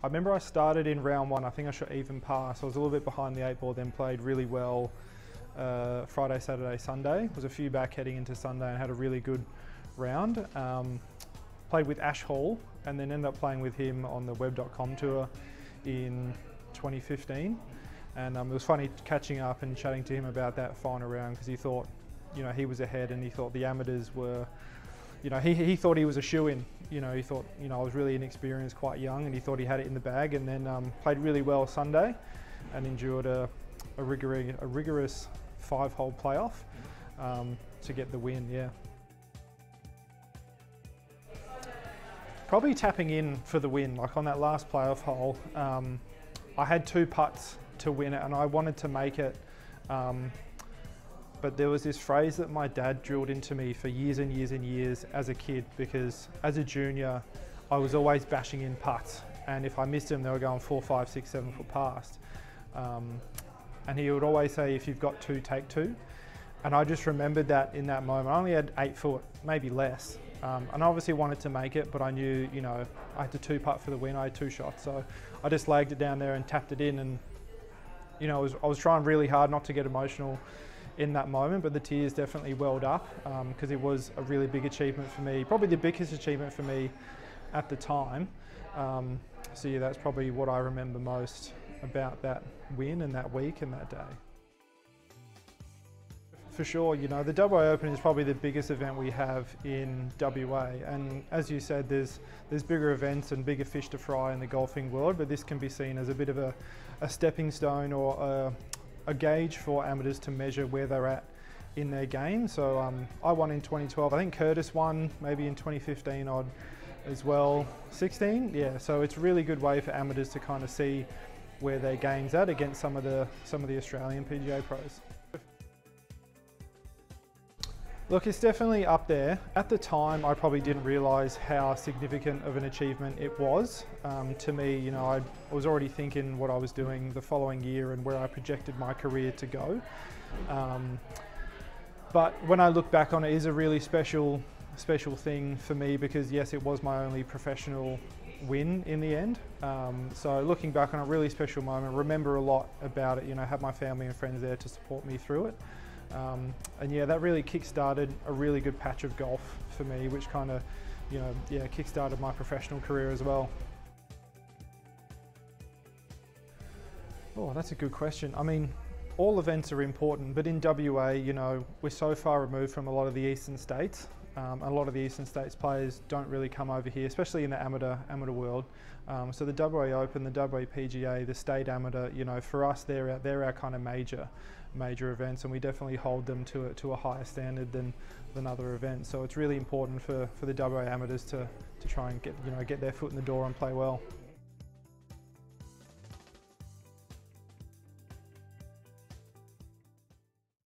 I remember I started in round one, I think I shot even par, so I was a little bit behind the 8 ball, then played really well Friday, Saturday, Sunday. Was a few back heading into Sunday and had a really good round. Played with Ash Hall and then ended up playing with him on the web.com tour in 2015. And it was funny catching up and chatting to him about that final round, because he thought, you know, he was ahead and he thought the amateurs were, you know, he thought he was a shoe-in. You know, he thought, you know, I was really inexperienced, quite young, and he thought he had it in the bag, and then played really well Sunday and endured a rigorous 5-hole playoff to get the win, yeah. Probably tapping in for the win, like on that last playoff hole. I had 2 putts to win it and I wanted to make it. But there was this phrase that my dad drilled into me for years and years and years as a kid, because as a junior, I was always bashing in putts. And if I missed them, they were going 4, 5, 6, 7 foot past. And he would always say, if you've got 2, take 2. And I just remembered that in that moment. I only had 8 foot, maybe less. And I obviously wanted to make it, but I knew, you know, I had to 2-putt for the win. I had 2 shots. So I just lagged it down there and tapped it in. And, you know, I was trying really hard not to get emotional in that moment, but the tears definitely welled up because it was a really big achievement for me, probably the biggest achievement for me at the time. So yeah, that's probably what I remember most about that win and that week and that day. For sure, you know, the WA Open is probably the biggest event we have in WA, and as you said, there's bigger events and bigger fish to fry in the golfing world, but this can be seen as a bit of a stepping stone or a gauge for amateurs to measure where they're at in their game. So I won in 2012. I think Curtis won maybe in 2015 odd as well. 16, yeah. So it's a really good way for amateurs to kind of see where their game's at against some of the Australian PGA pros. Look, it's definitely up there. At the time, I probably didn't realise how significant of an achievement it was. To me, you know, I was already thinking what I was doing the following year and where I projected my career to go. But when I look back on it, it is a really special thing for me, because yes, it was my only professional win in the end. So looking back on a really special moment, remember a lot about it, you know, have my family and friends there to support me through it. And yeah, that really kick-started a really good patch of golf for me, which kind of, you know, yeah, kick-started my professional career as well. Oh, that's a good question. I mean, all events are important, but in WA, you know, we're so far removed from a lot of the eastern states. A lot of the eastern states players don't really come over here, especially in the amateur world. So the WA Open, the WA PGA, the state amateur, you know, for us, they're our kind of major events, and we definitely hold them to a higher standard than other events. So it's really important for the WA amateurs to try and get their foot in the door and play well.